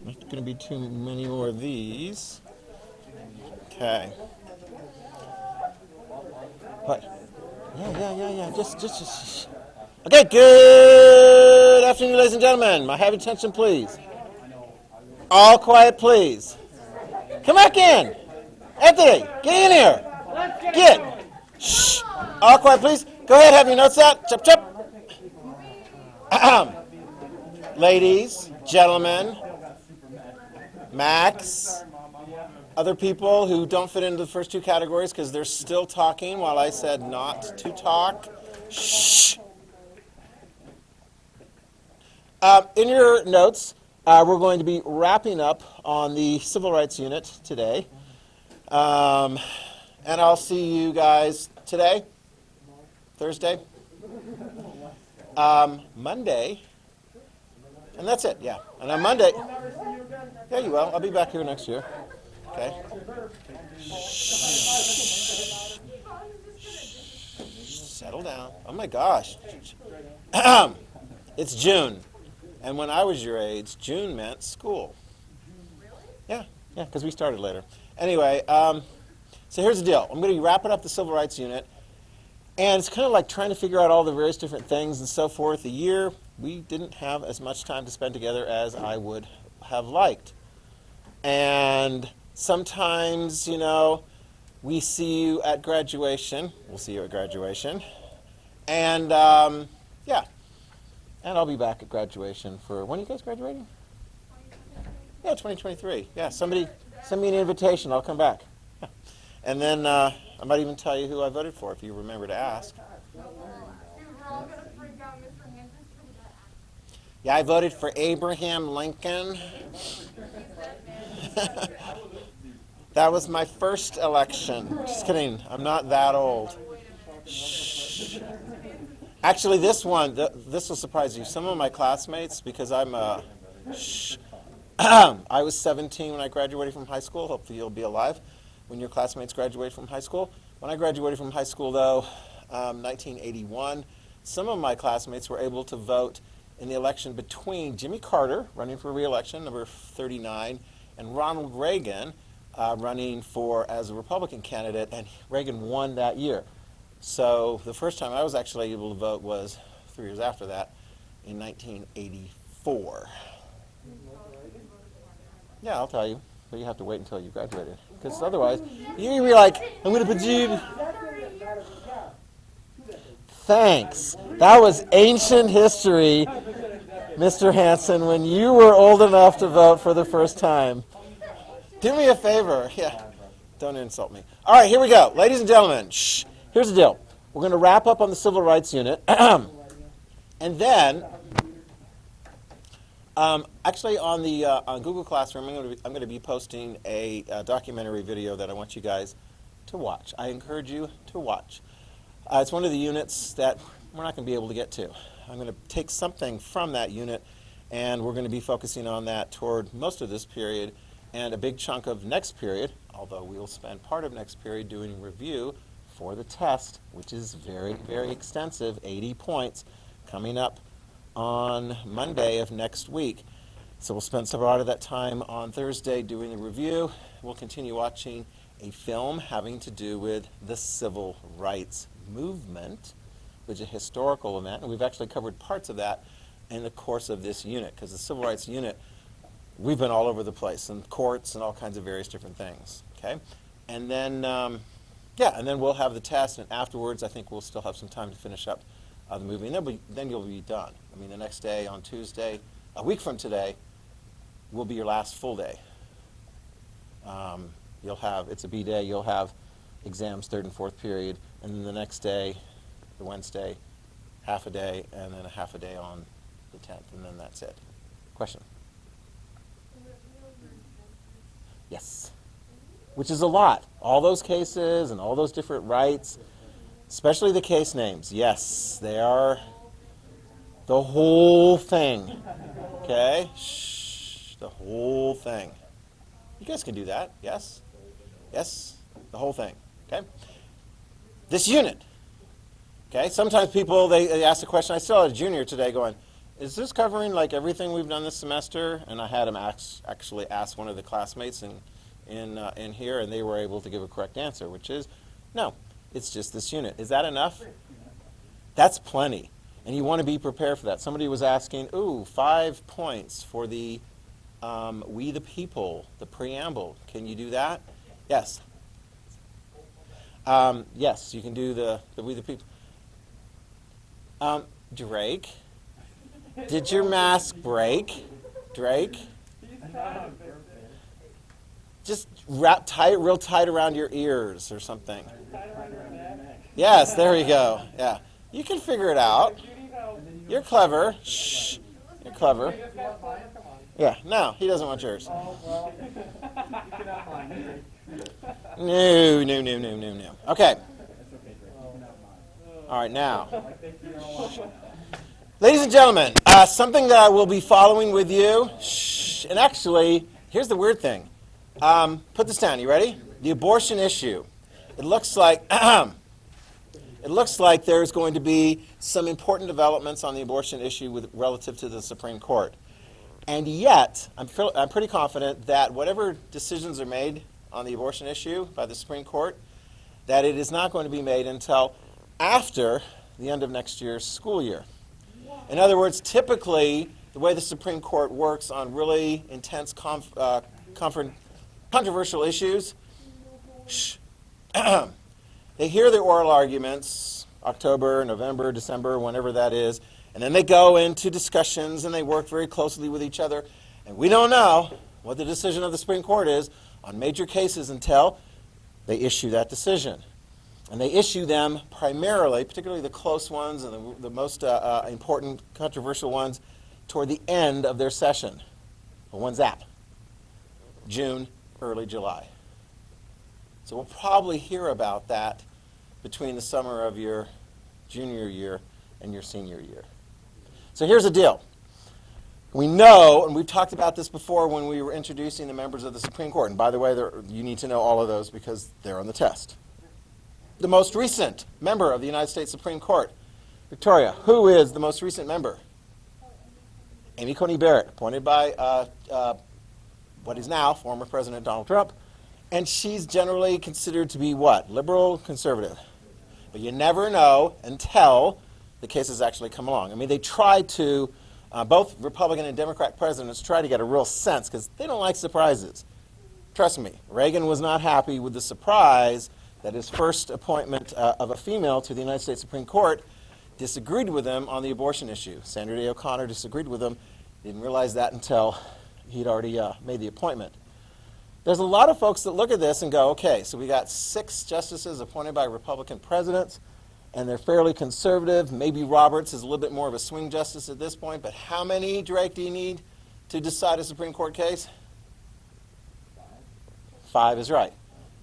Not going to be too many more of these. Okay. What? Yeah. Just. Okay, good afternoon, ladies and gentlemen. May I have attention, please? All quiet, please. Come back in. Anthony, get in here. Get. Shh. All quiet, please. Go ahead, have your notes out. Chop. Ladies, gentlemen, Max, other people who don't fit into the first two categories because they're still talking while I said not to talk. Shh. In your notes, we're going to be wrapping up on the Civil Rights Unit today. And I'll see you guys today, Thursday, Monday, and that's it, yeah. And on Monday, yeah, you will. I'll be back here next year. Okay. Shh. Settle down. Oh my gosh. It's June. And when I was your age, June meant school. Yeah, because we started later. Anyway, so here's the deal. I'm going to be wrapping up the Civil Rights Unit. And it's kind of like trying to figure out all the various different things and so forth. The year, we didn't have as much time to spend together as I would have liked. And sometimes, we see you at graduation. We'll see you at graduation. And, yeah. And I'll be back at graduation for, when are you guys graduating? Yeah, 2023. Yeah, somebody send me an invitation. I'll come back. Yeah. And then I might even tell you who I voted for if you remember to ask. Yeah, I voted for Abraham Lincoln. That was my first election. Just kidding. I'm not that old. Shh. Actually, this will surprise you. Some of my classmates, because I was 17 when I graduated from high school. Hopefully you'll be alive when your classmates graduate from high school. When I graduated from high school, though, 1981, some of my classmates were able to vote in the election between Jimmy Carter, running for re-election, number 39, and Ronald Reagan, running as a Republican candidate, and Reagan won that year. So the first time I was actually able to vote was 3 years after that, in 1984. Yeah, I'll tell you, but you have to wait until you graduated, because otherwise you'll be like, I'm going to put you. Thanks. That was ancient history, Mr. Hanson, when you were old enough to vote for the first time. Do me a favor. Yeah, don't insult me. All right, here we go. Ladies and gentlemen, shh. Here's the deal. We're going to wrap up on the Civil Rights Unit. And then, actually on Google Classroom, I'm going to be posting a documentary video that I want you guys to watch. I encourage you to watch. It's one of the units that we're not going to be able to get to. I'm going to take something from that unit, and we're going to be focusing on that toward most of this period and a big chunk of next period, although we will spend part of next period doing review for the test, which is very, very extensive, 80 points, coming up on Monday of next week. So we'll spend some part of that time on Thursday doing the review. We'll continue watching a film having to do with the Civil Rights Movement, which is a historical event, and we've actually covered parts of that in the course of this unit, because the Civil Rights Unit, we've been all over the place, in courts and all kinds of various different things, okay? And then, and then we'll have the test, and afterwards I think we'll still have some time to finish up the movie, and then you'll be done. I mean, the next day, on Tuesday, a week from today, will be your last full day. It's a B day, you'll have exams 3rd and 4th period, and then the next day, the Wednesday, half a day, and then a half a day on the 10th, and then that's it. Question? Yes. Which is a lot. All those cases and all those different rights, especially the case names. Yes, they are the whole thing. Okay? Shh, the whole thing. You guys can do that. Yes? Yes? The whole thing. Okay? This unit. Okay? Sometimes people, they ask the question, I still had a junior today going, is this covering like everything we've done this semester? And I had him actually ask one of the classmates in here, and they were able to give a correct answer, which is no, it's just this unit. Is that enough? That's plenty. And you want to be prepared for that. Somebody was asking, 5 points for the We the People, the preamble. Can you do that? Yes. Yes, you can do the We the People. Drake, did your mask break? Drake? Just wrap real tight around your ears or something. Yes, there you go. Yeah. You can figure it out. You're clever. Shh. You're clever. Yeah, no, he doesn't want yours. No. Okay. All right, now. Ladies and gentlemen, something that I will be following with you. Shh. And actually, here's the weird thing. Put this down. You ready? The abortion issue. It looks like there's going to be some important developments on the abortion issue relative to the Supreme Court. And yet, I'm pretty confident that whatever decisions are made on the abortion issue by the Supreme Court, that it is not going to be made until after the end of next year's school year. In other words, typically, the way the Supreme Court works on really intense controversial issues, they hear the oral arguments, October, November, December, whenever that is, and then they go into discussions and they work very closely with each other. And we don't know what the decision of the Supreme Court is on major cases until they issue that decision. And they issue them primarily, particularly the close ones and the most important controversial ones, toward the end of their session. Well, when's that? June, early July. So we'll probably hear about that between the summer of your junior year and your senior year. So here's the deal. We know, and we've talked about this before when we were introducing the members of the Supreme Court. And by the way, you need to know all of those because they're on the test. The most recent member of the United States Supreme Court, Victoria, who is the most recent member? Amy Coney Barrett, appointed by what is now former President Donald Trump. And she's generally considered to be what? Liberal, conservative. But you never know until the cases actually come along. I mean, they try to, both Republican and Democrat presidents try to get a real sense because they don't like surprises. Trust me, Reagan was not happy with the surprise that his first appointment of a female to the United States Supreme Court disagreed with him on the abortion issue. Sandra Day O'Connor disagreed with him. Didn't realize that until he'd already made the appointment. There's a lot of folks that look at this and go, okay, so we got 6 justices appointed by Republican presidents, and they're fairly conservative. Maybe Roberts is a little bit more of a swing justice at this point, but how many, Drake, do you need to decide a Supreme Court case? 5 is right.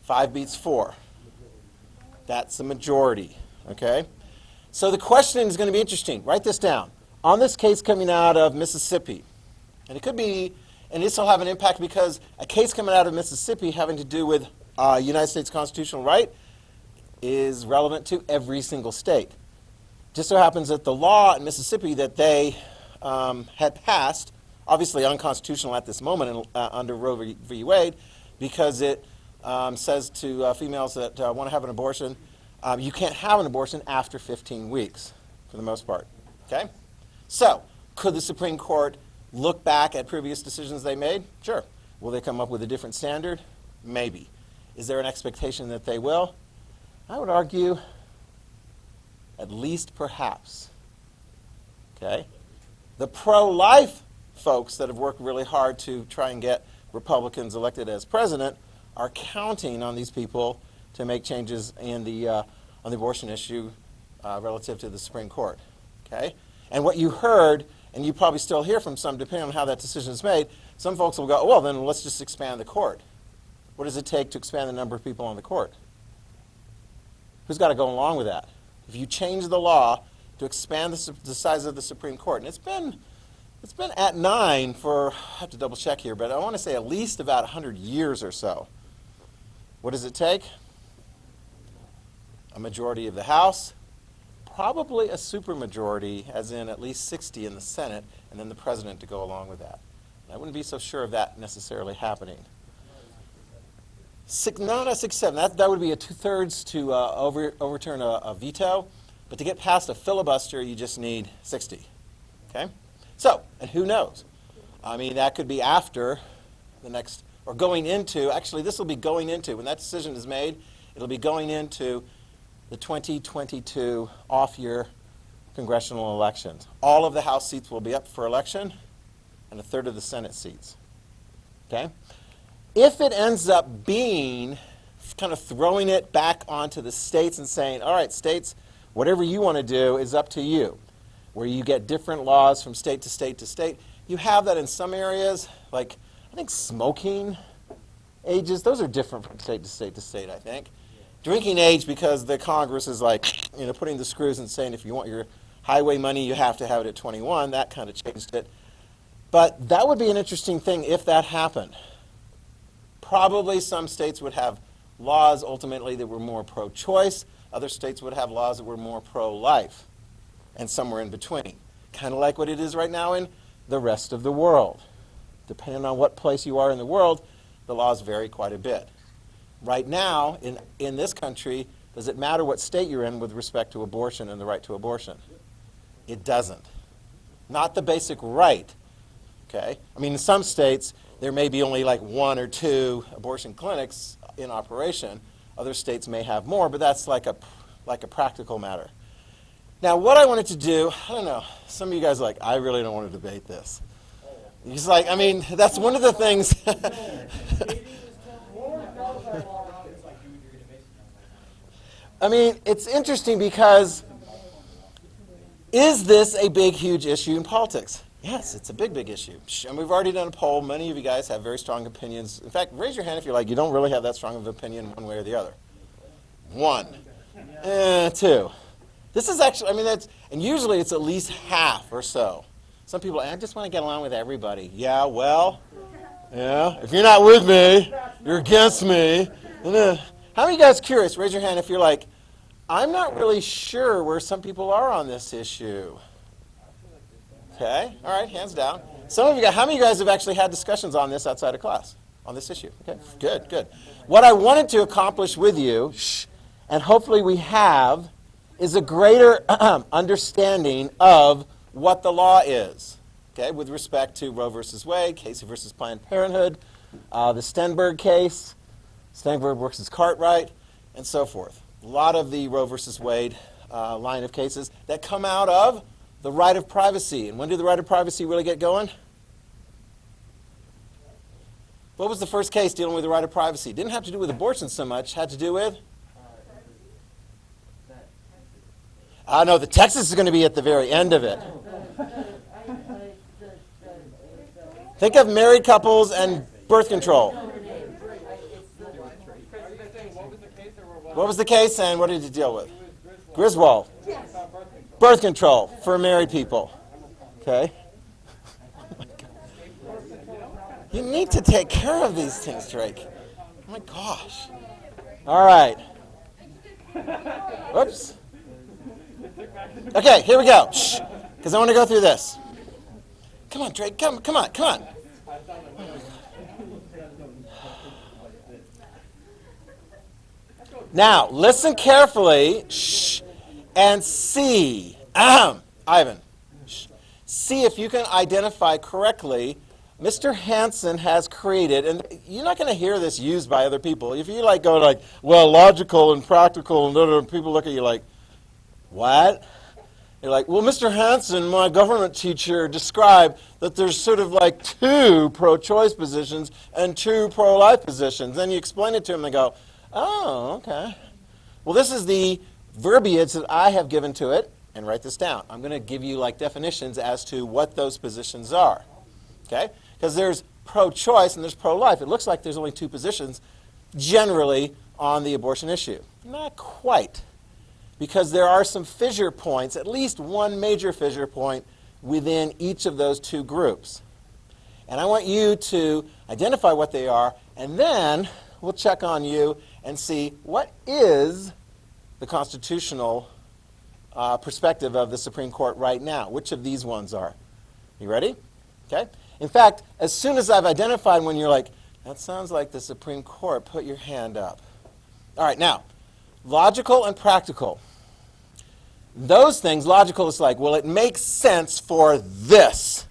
5 beats 4. That's the majority, okay? So the question is going to be interesting. Write this down. On this case coming out of Mississippi, and it could be, and this will have an impact because a case coming out of Mississippi having to do with United States constitutional right is relevant to every single state. Just so happens that the law in Mississippi that they had passed, obviously unconstitutional at this moment under Roe v. Wade, because it says to females that want to have an abortion, you can't have an abortion after 15 weeks, for the most part. Okay? So, could the Supreme Court look back at previous decisions they made? Sure. Will they come up with a different standard? Maybe. Is there an expectation that they will? I would argue at least perhaps. Okay? The pro-life folks that have worked really hard to try and get Republicans elected as president are counting on these people to make changes in on the abortion issue relative to the Supreme Court. Okay? And what you heard, and you probably still hear from some, depending on how that decision is made, some folks will go, well, then let's just expand the court. What does it take to expand the number of people on the court? Who's got to go along with that? If you change the law to expand the size of the Supreme Court, and it's been at 9 for, I have to double check here, but I want to say at least about 100 years or so. What does it take? A majority of the House, probably a supermajority, as in at least 60 in the Senate, and then the president to go along with that. I wouldn't be so sure of that necessarily happening. No, not 6-7. That would be a 2/3 to overturn a veto. But to get past a filibuster, you just need 60. Okay? So, and who knows? I mean, that could be after the next, or going into, actually this will be going into, when that decision is made, it'll be going into the 2022 off-year congressional elections. All of the House seats will be up for election, and 1/3 of the Senate seats. Okay? If it ends up being kind of throwing it back onto the states and saying, all right, states, whatever you want to do is up to you, where you get different laws from state to state to state, you have that in some areas, like I think smoking ages, those are different from state to state to state, I think. Drinking age, because the Congress is like, putting the screws and saying if you want your highway money, you have to have it at 21. That kind of changed it. But that would be an interesting thing if that happened. Probably some states would have laws ultimately that were more pro-choice. Other states would have laws that were more pro-life, and somewhere in between. Kind of like what it is right now in the rest of the world. Depending on what place you are in the world, the laws vary quite a bit. Right now, in this country, does it matter what state you're in with respect to abortion and the right to abortion? It doesn't. Not the basic right. Okay? I mean, in some states, there may be only like 1 or 2 abortion clinics in operation. Other states may have more, but that's like a practical matter. Now, what I wanted to do, I don't know, some of you guys are like, I really don't want to debate this. He's like, I mean, that's one of the things. I mean, it's interesting because is this a big, huge issue in politics? Yes, it's a big, big issue. And we've already done a poll. Many of you guys have very strong opinions. In fact, raise your hand if you're like, you don't really have that strong of an opinion one way or the other. 1. 2. This is actually, I mean, and usually it's at least half or so. Some people, I just want to get along with everybody. Yeah, well, yeah, if you're not with me, you're against me. How many of you guys curious? Raise your hand if you're like, I'm not really sure where some people are on this issue. Okay, all right, hands down. Some of you guys, how many of you guys have actually had discussions on this outside of class, on this issue? Okay, good, good. What I wanted to accomplish with you, and hopefully we have, is a greater understanding of what the law is, okay, with respect to Roe versus Wade, Casey versus Planned Parenthood, the Stenberg case, Stenberg versus Cartwright, and so forth. A lot of the Roe versus Wade line of cases that come out of the right of privacy. And when did the right of privacy really get going? What was the first case dealing with the right of privacy? Didn't have to do with abortion so much, had to do with? No, the Texas is going to be at the very end of it. Think of married couples and birth control. What was the case and what did it deal with? Griswold. Birth control for married people. Okay? You need to take care of these things, Drake. Oh my gosh. All right. Whoops. Okay, here we go. Shh. Because I want to go through this. Come on, Drake. Come on. Now, listen carefully. Shh. And see. Ivan. Shh. See if you can identify correctly. Mr. Hansen has created, and you're not going to hear this used by other people. If you go like, well, logical and practical, and people look at you like, what? You're like, well, Mr. Hansen, my government teacher, described that there's sort of like 2 pro-choice positions and 2 pro-life positions. Then you explain it to them and they go, oh, okay. Well, this is the verbiage that I have given to it, and write this down. I'm going to give you like definitions as to what those positions are. Okay? Because there's pro-choice and there's pro-life. It looks like there's only 2 positions generally on the abortion issue. Not quite. Because there are some fissure points, at least one major fissure point within each of those 2 groups. And I want you to identify what they are, and then we'll check on you and see what is the constitutional perspective of the Supreme Court right now. Which of these ones are? You ready? Okay. In fact, as soon as I've identified one, you're like, that sounds like the Supreme Court, put your hand up. All right, now, logical and practical. Those things, logical is like, well, it makes sense for this.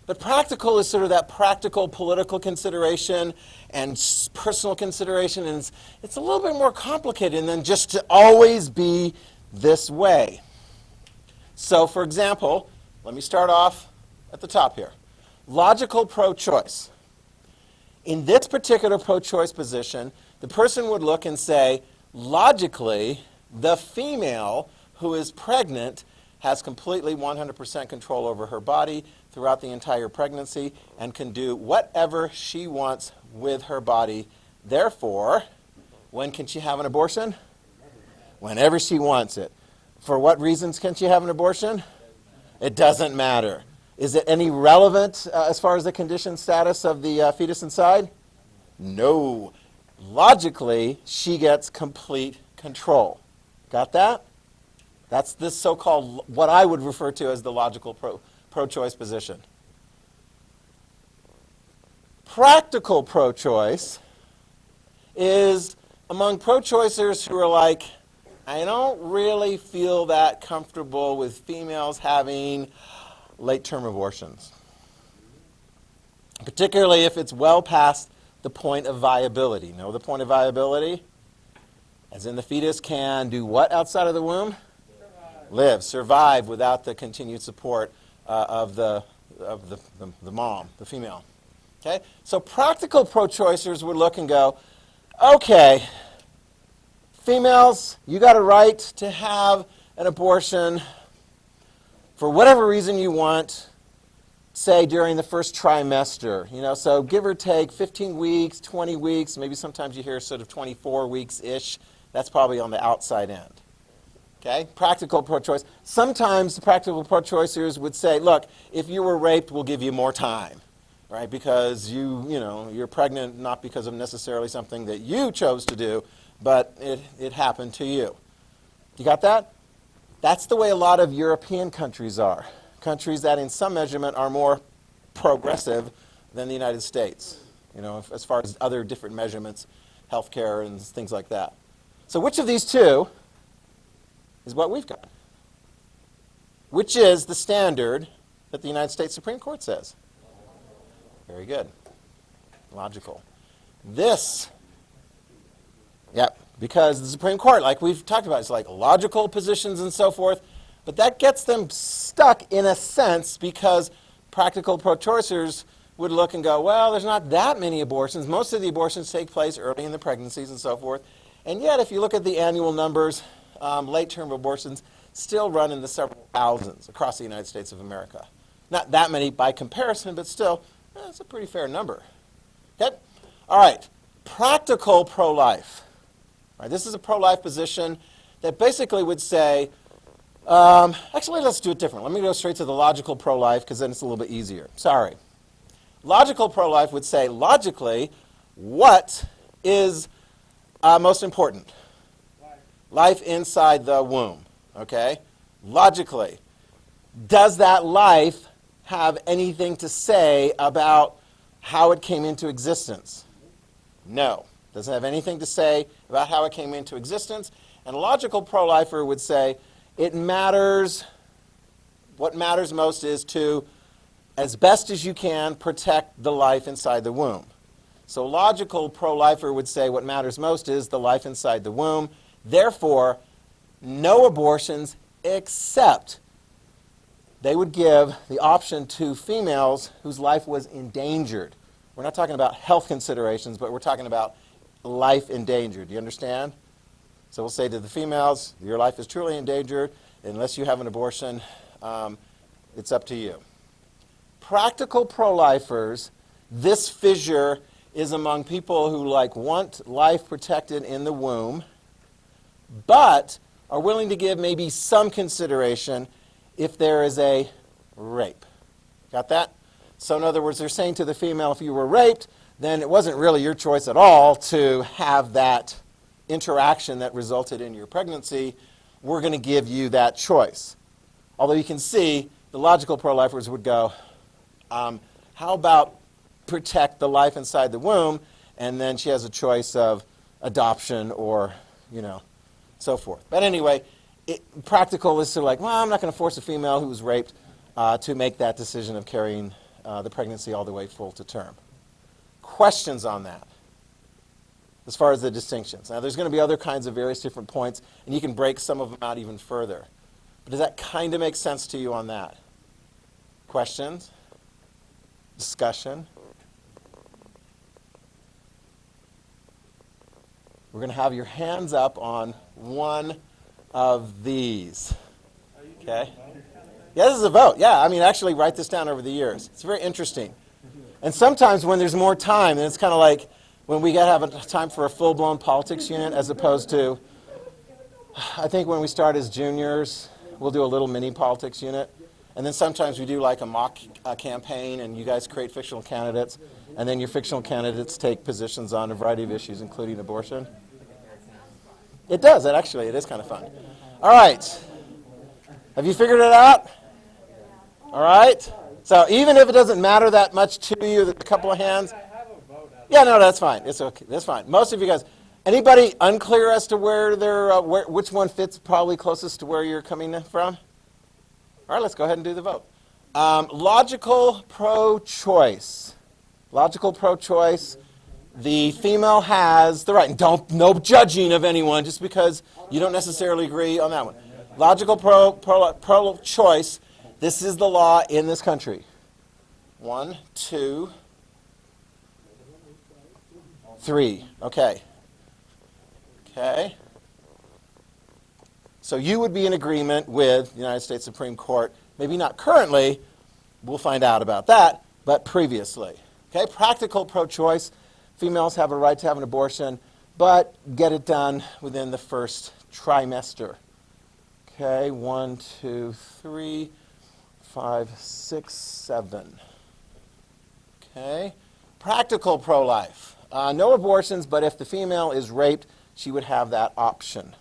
But practical is sort of that practical political consideration and personal consideration, and it's a little bit more complicated than just to always be this way. So, for example, let me start off at the top here. Logical pro-choice. In this particular pro-choice position, the person would look and say, logically, the female who is pregnant has completely 100% control over her body throughout the entire pregnancy and can do whatever she wants with her body. Therefore, when can she have an abortion? Whenever she wants it. For what reasons can she have an abortion? It doesn't matter. Is it any relevant as far as the condition status of the fetus inside? No. Logically, she gets complete control. Got that? That's this so-called, what I would refer to as the logical pro-choice position. Practical pro-choice is among pro-choicers who are like, I don't really feel that comfortable with females having late-term abortions, particularly if it's well past the point of viability. Know the point of viability? As in the fetus can do what outside of the womb? Live, survive without the continued support of the mom, the female. Okay? So practical pro-choicers would look and go, okay, females, you got a right to have an abortion for whatever reason you want, say during the first trimester. So give or take 15 weeks, 20 weeks, maybe sometimes you hear sort of 24 weeks-ish. That's probably on the outside end. Okay, practical pro-choice. Sometimes the practical pro-choicers would say, look, if you were raped, we'll give you more time, right? Because you're pregnant not because of necessarily something that you chose to do, but it happened to you. You got that? That's the way a lot of European countries are. Countries that in some measurement are more progressive than the United States, as far as other different measurements, healthcare and things like that. So which of these two is what we've got? Which is the standard that the United States Supreme Court says? Very good. Logical. This, because the Supreme Court, like we've talked about, it's like logical positions and so forth, but that gets them stuck in a sense because practical pro-choicers would look and go, well, there's not that many abortions. Most of the abortions take place early in the pregnancies and so forth. And yet, if you look at the annual numbers, late-term abortions still run in the several thousands across the United States of America. Not that many by comparison, but still, that's a pretty fair number. Okay? All right. Practical pro-life. All right, this is a pro-life position that basically would say, actually, let's do it different. Let me go straight to the logical pro-life because then it's a little bit easier. Sorry. Logical pro-life would say, logically, what is most important? Life inside the womb, okay? Logically, does that life have anything to say about how it came into existence? No. Doesn't have anything to say about how it came into existence. And a logical pro-lifer would say, it matters, what matters most is to, as best as you can, protect the life inside the womb. So logical pro-lifer would say what matters most is the life inside the womb. Therefore, no abortions except they would give the option to females whose life was endangered. We're not talking about health considerations, but we're talking about life endangered. Do you understand? So we'll say to the females, your life is truly endangered. Unless you have an abortion, it's up to you. Practical pro-lifers, this fissure is among people who want life protected in the womb, but are willing to give maybe some consideration if there is a rape. Got that? So in other words, they're saying to the female, if you were raped, then it wasn't really your choice at all to have that interaction that resulted in your pregnancy. we're going to give you that choice. Although you can see the logical pro-lifers would go, how about protect the life inside the womb, and then she has a choice of adoption or, so forth. But anyway, practical is sort of like, well, I'm not going to force a female who was raped to make that decision of carrying the pregnancy all the way full to term. Questions on that as far as the distinctions? Now, there's going to be other kinds of various different points, and you can break some of them out even further. But does that kind of make sense to you on that? Questions? Discussion? We're going to have your hands up on one of these. Okay? Yeah, this is a vote. Yeah, actually write this down over the years. It's very interesting. And sometimes when there's more time, then it's kind of like when we have a time for a full-blown politics unit as opposed to, I think when we start as juniors, we'll do a little mini politics unit. And then sometimes we do like a mock campaign, and you guys create fictional candidates, and then your fictional candidates take positions on a variety of issues, including abortion. It does. It is kind of fun. All right. Have you figured it out? All right. So even if it doesn't matter that much to you, a couple of hands. Yeah, no, that's fine. It's okay. That's fine. Most of you guys. Anybody unclear as to where they're, which one fits probably closest to where you're coming from? All right, let's go ahead and do the vote. Logical pro-choice. Logical pro-choice. The female has the right. No judging of anyone just because you don't necessarily agree on that one. Logical pro-choice. This is the law in this country. 1, 2, 3. Okay. Okay. So you would be in agreement with the United States Supreme Court, maybe not currently, we'll find out about that, but previously. Okay, practical pro-choice, females have a right to have an abortion, but get it done within the first trimester. Okay, 1, 2, 3, 5, 6, 7. Okay, practical pro-life. No abortions, but if the female is raped, she would have that option.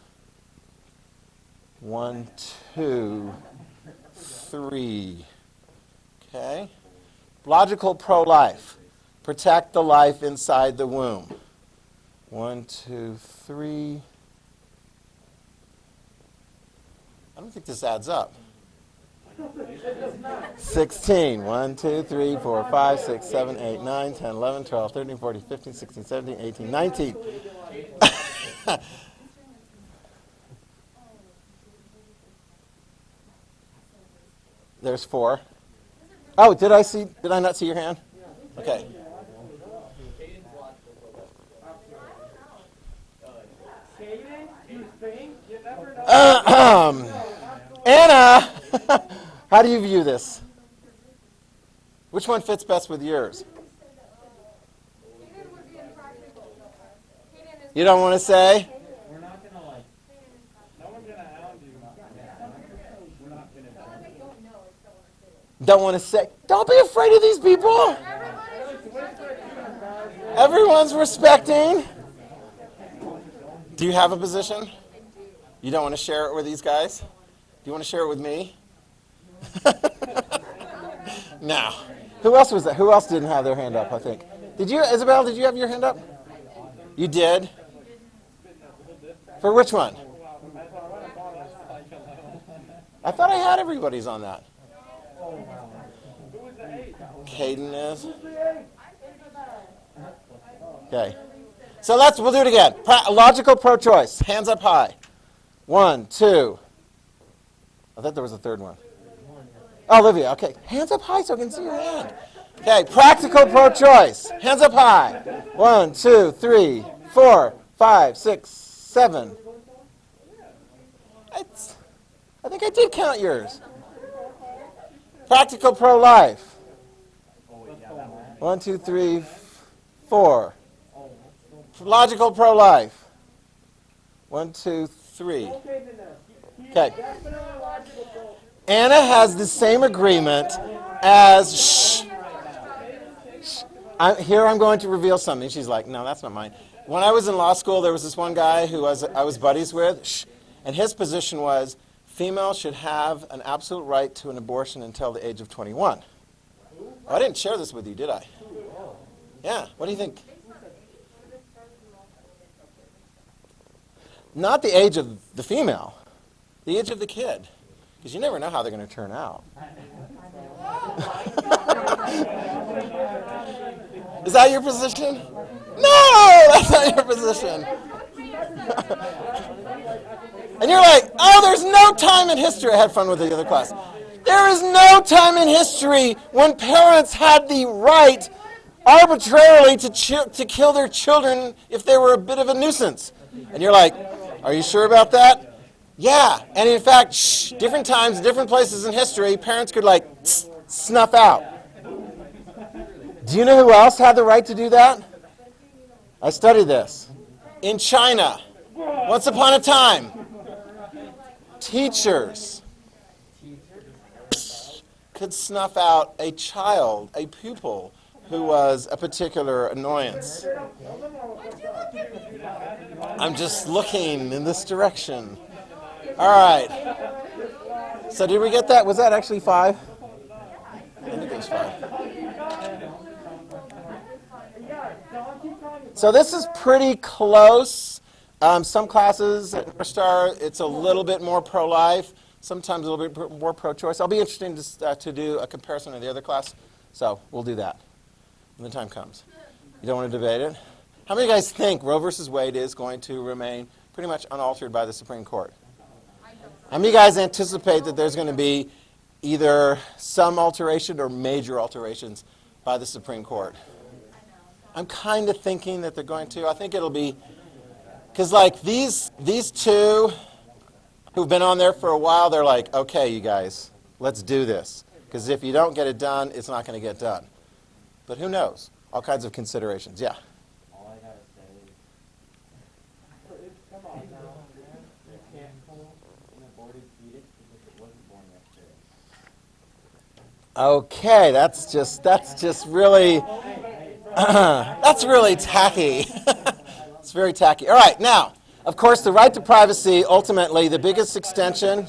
1, 2, 3. Okay. Logical pro-life. Protect the life inside the womb. 1, 2, 3. I don't think this adds up. 16. 1, 2, 3, 4, 5, 6, 7, 8, 9, 10, 11, 12, 13, 14, 15, 16, 17, 18, 19. There's 4. Oh, did I not see your hand? Okay. Anna, how do you view this? Which one fits best with yours? You don't want to say? We're not going to no one's going to hound you. We're not going to. Don't want to say? Don't be afraid of these people. Everyone's respecting. Do you have a position? You don't want to share it with these guys? Do you want to share it with me? No. Who else was that? Who else didn't have their hand up, I think? Did you, Isabel, did you have your hand up? You did? For which one? I thought I had everybody's on that. Caden is. Okay. So we'll do it again. Logical pro-choice. Hands up high. 1, 2. I thought there was a third one. Oh, Olivia. Okay. Hands up high so I can see your hand. Okay. Practical pro-choice. Hands up high. 1, 2, 3, 4, 5, 6, 7. I think I did count yours. Practical pro-life. 1, 2, 3, 4. Logical pro-life. 1, 2, 3. Okay. Anna has the same agreement as. I'm going to reveal something. She's like, no, that's not mine. When I was in law school, there was this one guy who I was buddies with, And his position was females should have an absolute right to an abortion until the age of 21. Oh, I didn't share this with you, did I? Yeah, what do you think? Not the age of the female, the age of the kid. Because you never know how they're going to turn out. Is that your position? No, that's not your position. And you're like, oh, there's no time in history. I had fun with the other class. There is no time in history when parents had the right arbitrarily to kill their children if they were a bit of a nuisance. And you're like, are you sure about that? Yeah. And in fact, different times, different places in history, parents could like snuff out. Do you know who else had the right to do that? I studied this. In China, once upon a time, teachers could snuff out a child, a pupil, who was a particular annoyance. I'm just looking in this direction. All right. So did we get that? Was that actually 5? I think it was 5. So this is pretty close. Some classes at North Star, it's a little bit more pro-life, sometimes a little bit more pro-choice. I'll be interested to do a comparison of the other class, so we'll do that when the time comes. You don't want to debate it? How many of you guys think Roe versus Wade is going to remain pretty much unaltered by the Supreme Court? How many of you guys anticipate that there's going to be either some alteration or major alterations by the Supreme Court? I'm kind of thinking that they're going to. I think it'll be, because like these two who've been on there for a while, they're like, okay, you guys, let's do this. Because if you don't get it done, it's not going to get done. But who knows? All kinds of considerations. Yeah. All I gotta say is, come on now, you can't pull an aborted fetus because it wasn't born yesterday. Okay, that's just really, that's really tacky. It's very tacky. All right, now, of course, the right to privacy, ultimately, the biggest extension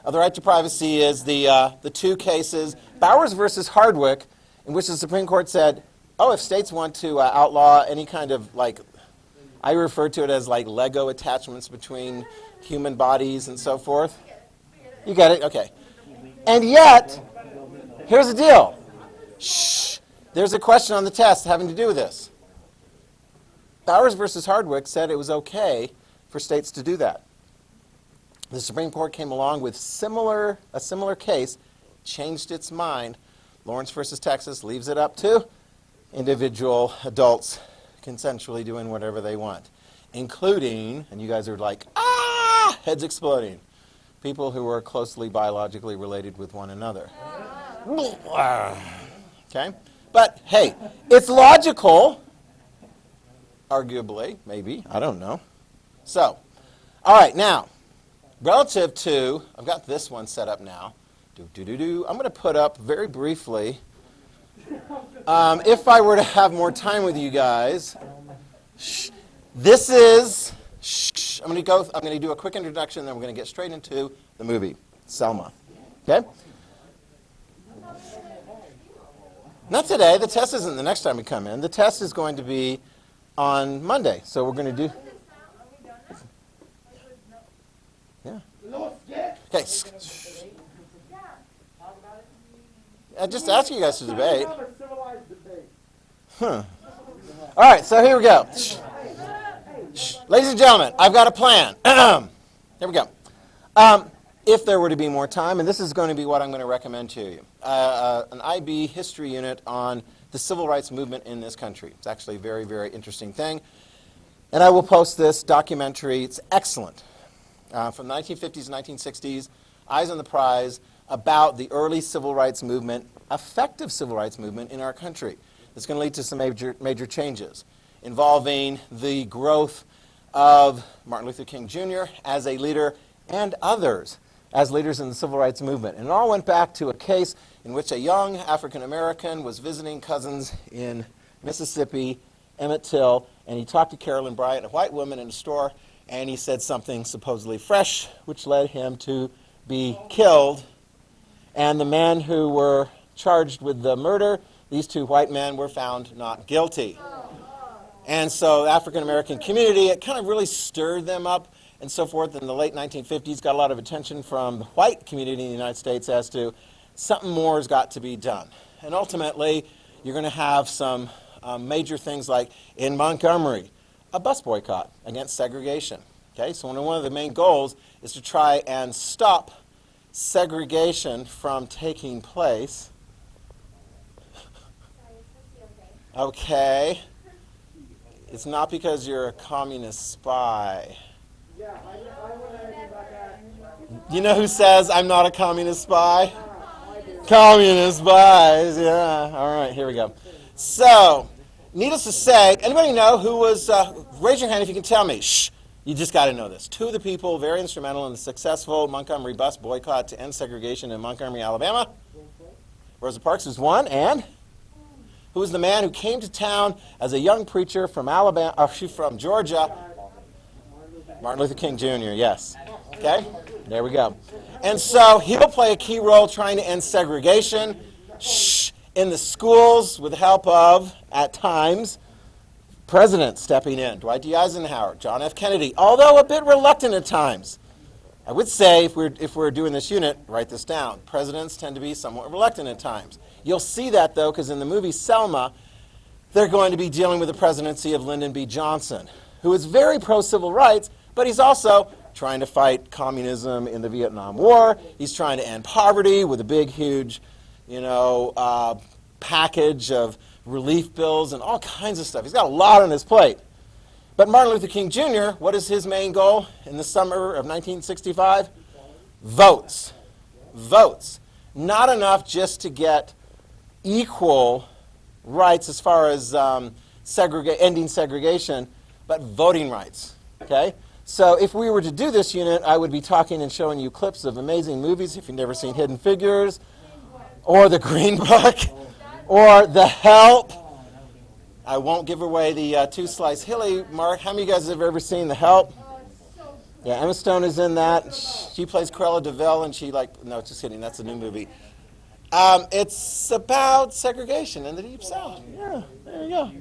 of the right to privacy is the two cases, Bowers versus Hardwick, in which the Supreme Court said, oh, if states want to outlaw any kind of, like, I refer to it as like Lego attachments between human bodies and so forth. You get it? Okay. And yet, here's the deal. There's a question on the test having to do with this. Bowers versus Hardwick said it was okay for states to do that. The Supreme Court came along with a similar case, changed its mind. Lawrence versus Texas leaves it up to individual adults consensually doing whatever they want, including, and you guys are like, heads exploding, people who are closely biologically related with one another. Okay? But, hey, it's logical, arguably, maybe, I don't know. So, all right, now, relative to, I've got this one set up now. I'm going to put up very briefly, if I were to have more time with you guys, this is, I'm going to do a quick introduction, then we're going to get straight into the movie, Selma. Okay? Not today. The test isn't the next time we come in. The test is going to be on Monday. So we're going to do... Yeah. Okay. I just asked you guys to debate. All right, so here we go. Ladies and gentlemen, I've got a plan. Here we go. If there were to be more time, and this is going to be what I'm going to recommend to you, an IB history unit on the civil rights movement in this country. It's actually a very, very interesting thing. And I will post this documentary. It's excellent. From the 1950s and 1960s, Eyes on the Prize, about the early civil rights movement, effective civil rights movement in our country. It's going to lead to some major changes involving the growth of Martin Luther King Jr. as a leader and others as leaders in the civil rights movement. And it all went back to a case in which a young African American was visiting cousins in Mississippi, Emmett Till, and he talked to Carolyn Bryant, a white woman in a store, and he said something supposedly fresh, which led him to be killed. And the men who were charged with the murder, these two white men, were found not guilty. And so the African American community, it kind of really stirred them up and so forth. In the late 1950s, got a lot of attention from the white community in the United States as to something more has got to be done. And ultimately, you're going to have some major things like in Montgomery, a bus boycott against segregation. Okay, so one of the main goals is to try and stop segregation from taking place. Okay. It's not because you're a communist spy. Yeah, I want to ask about that. You know who says I'm not a communist spy? Communist spies, yeah. All right, here we go. So, needless to say, anybody know who was, raise your hand if you can tell me. Shh, you just got to know this. Two of the people very instrumental in the successful Montgomery bus boycott to end segregation in Montgomery, Alabama. Rosa Parks was one, and who was the man who came to town as a young preacher from from Georgia? Martin Luther King Jr., yes. Okay, there we go. And so he'll play a key role trying to end segregation in the schools with the help of, at times, presidents stepping in. Dwight D. Eisenhower, John F. Kennedy, although a bit reluctant at times. I would say, if we're doing this unit, write this down. Presidents tend to be somewhat reluctant at times. You'll see that, though, because in the movie Selma, they're going to be dealing with the presidency of Lyndon B. Johnson, who is very pro-civil rights, but he's also trying to fight communism in the Vietnam War. He's trying to end poverty with a big, huge, package of relief bills and all kinds of stuff. He's got a lot on his plate. But Martin Luther King Jr., what is his main goal in the summer of 1965? Votes. Votes. Not enough just to get equal rights as far as ending segregation, but voting rights. Okay? So if we were to do this unit, I would be talking and showing you clips of amazing movies, if you've never seen Hidden Figures, or The Green Book, or The Help. I won't give away the two-slice hilly mark. How many of you guys have ever seen The Help? Yeah, Emma Stone is in that. She plays Cruella de Vil, and no, just kidding, that's a new movie. It's about segregation in the Deep South. Yeah, there you go.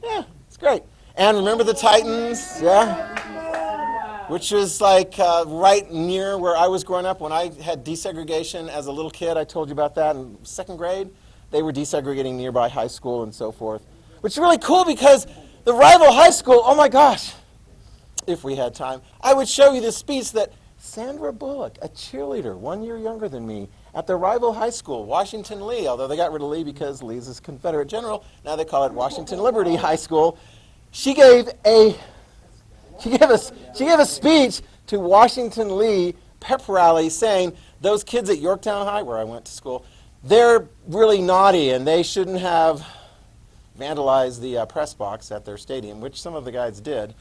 Yeah, it's great. And remember the Titans? Yeah. Which was like right near where I was growing up when I had desegregation as a little kid. I told you about that in second grade. They were desegregating nearby high school and so forth. Which is really cool because the rival high school, oh my gosh, if we had time, I would show you this speech that Sandra Bullock, a cheerleader 1 year younger than me, at the rival high school, Washington Lee, although they got rid of Lee because Lee's a Confederate general, now they call it Washington Liberty High School. She gave a speech to Washington Lee pep rally saying those kids at Yorktown High, where I went to school, they're really naughty and they shouldn't have vandalized the press box at their stadium, which some of the guys did.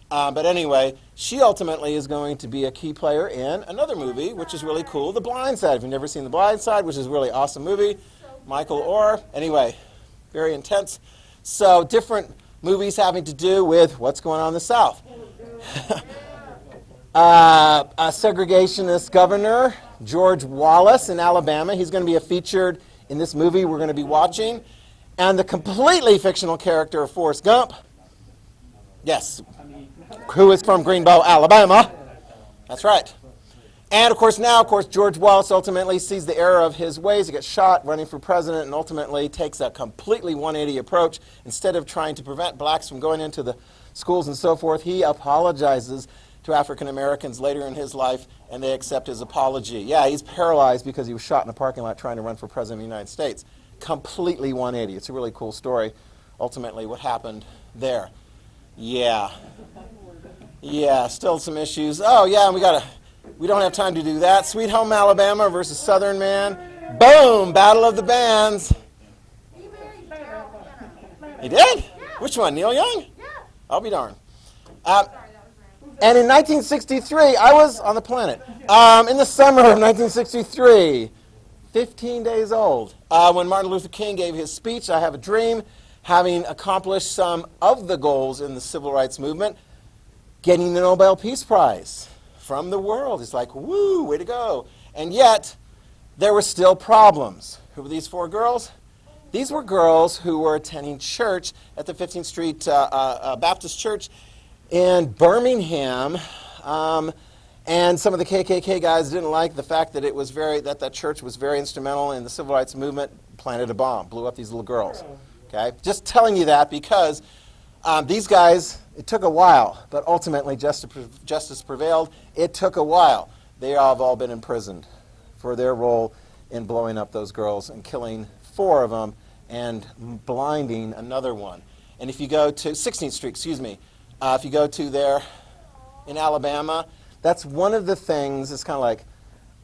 But anyway, she ultimately is going to be a key player in another movie, which is really cool, The Blind Side. If you've never seen The Blind Side, which is a really awesome movie, Michael Orr. Anyway, very intense. So different movies having to do with what's going on in the South. A segregationist governor, George Wallace in Alabama. He's going to be featured in this movie we're going to be watching. And the completely fictional character of Forrest Gump. Yes. Who is from Greenbow, Alabama. That's right. And of course George Wallace ultimately sees the error of his ways. He gets shot running for president and ultimately takes a completely 180 approach. Instead of trying to prevent blacks from going into the schools and so forth, he apologizes to African Americans later in his life and they accept his apology. Yeah, he's paralyzed because he was shot in a parking lot trying to run for president of the United States. Completely 180. It's a really cool story, ultimately, what happened there. Yeah. Yeah, still some issues. Oh, yeah, and we don't have time to do that. Sweet Home Alabama versus Southern Man. Boom! Battle of the Bands. He did? Which one? Neil Young? I'll be darned. And in 1963, I was on the planet. In the summer of 1963, 15 days old, when Martin Luther King gave his speech, I Have a Dream, having accomplished some of the goals in the civil rights movement, getting the Nobel Peace Prize from the world. It's like, woo, way to go. And yet, there were still problems. Who were these 4 girls? These were girls who were attending church at the 15th Street Baptist Church in Birmingham. And some of the KKK guys didn't like the fact that that church was very instrumental in the civil rights movement, planted a bomb, blew up these little girls. Okay? Just telling you that because these guys, it took a while, but ultimately justice prevailed. It took a while. They have all been imprisoned for their role in blowing up those girls and killing 4 of them and blinding another one. And if you go to 16th Street, if you go to there in Alabama, that's one of the things. It's kind of like,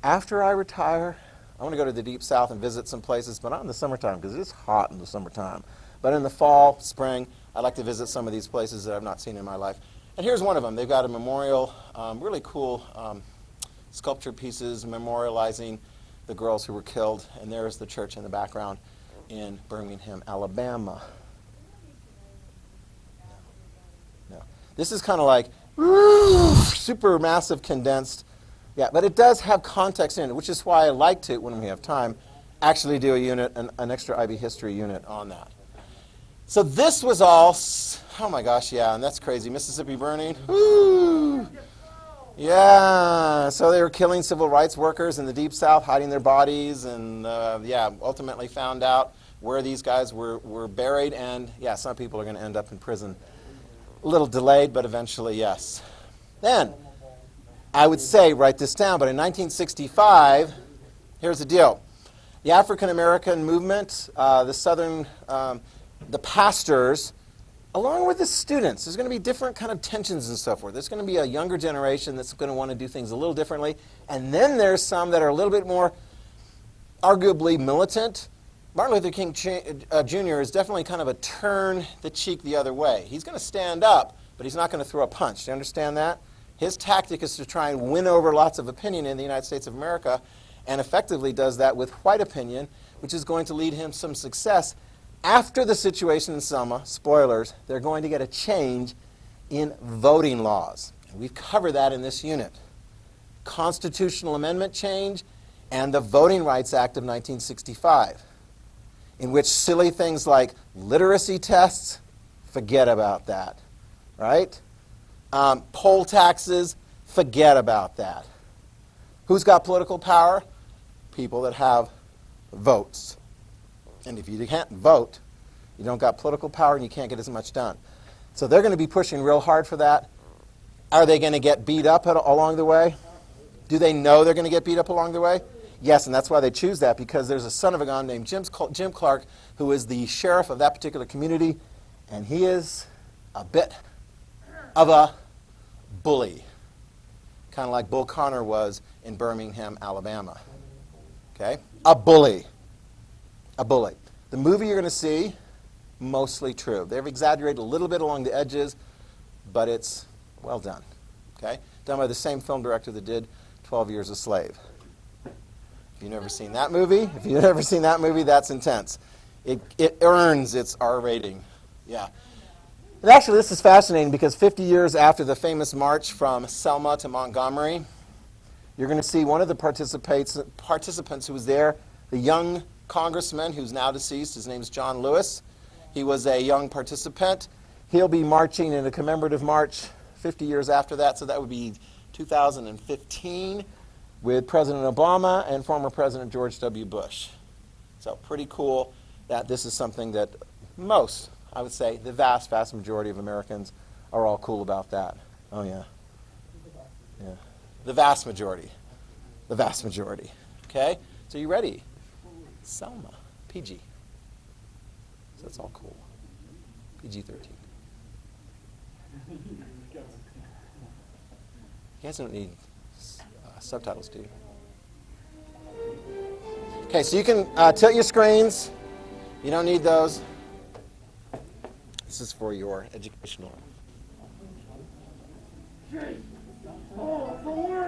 after I retire, I want to go to the Deep South and visit some places, but not in the summertime because it's hot in the summertime. But in the fall, spring, I'd like to visit some of these places that I've not seen in my life. And here's one of them. They've got a memorial, really cool sculpture pieces memorializing the girls who were killed. And there's the church in the background in Birmingham, Alabama. No. This is kind of like super massive condensed. Yeah, but it does have context in it, which is why I like to, when we have time, actually do a unit, an extra IB history unit on that. So this was all, oh my gosh, yeah, and that's crazy. Mississippi burning. Woo! Yeah, so they were killing civil rights workers in the Deep South, hiding their bodies, and ultimately found out where these guys were buried, and yeah, some people are going to end up in prison. A little delayed, but eventually, yes. Then, I would say, write this down, but in 1965, here's the deal. The African American movement, the pastors, along with the students, there's going to be different kind of tensions and so forth. There's going to be a younger generation that's going to want to do things a little differently. And then there's some that are a little bit more arguably militant. Martin Luther King Jr. is definitely kind of a turn the cheek the other way. He's going to stand up, but he's not going to throw a punch. Do you understand that? His tactic is to try and win over lots of opinion in the United States of America, and effectively does that with white opinion, which is going to lead him some success. After the situation in Selma, spoilers, they're going to get a change in voting laws. And we've covered that in this unit. Constitutional amendment change and the Voting Rights Act of 1965, in which silly things like literacy tests, forget about that, right? Poll taxes, forget about that. Who's got political power? People that have votes. And if you can't vote, you don't got political power and you can't get as much done. So they're going to be pushing real hard for that. Are they going to get beat up along the way? Do they know they're going to get beat up along the way? Yes, and that's why they choose that, because there's a son of a gun named Jim Clark, who is the sheriff of that particular community, and he is a bit of a bully, kind of like Bull Connor was in Birmingham, Alabama. Okay? A bully. A bully. The movie you're going to see, mostly true. They've exaggerated a little bit along the edges, but it's well done. Okay? Done by the same film director that did 12 Years a Slave. If you've never seen that movie, that's intense. It earns its R rating. Yeah. And actually, this is fascinating because 50 years after the famous march from Selma to Montgomery, you're going to see one of the participants who was there, the young congressman who's now deceased. His name is John Lewis. He was a young participant. He'll be marching in a commemorative march 50 years after that, so that would be 2015 with President Obama and former President George W. Bush. So pretty cool that this is something that most, I would say, the vast, vast majority of Americans are all cool about that. Oh, yeah. Yeah. The vast majority. The vast majority. Okay? So you ready? Selma. PG. So that's all cool. PG-13. You guys don't need subtitles, do you? Okay, so you can tilt your screens. You don't need those. This is for your educational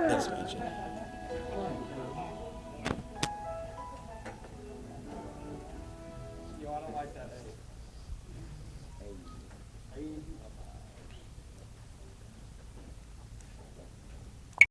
expansion.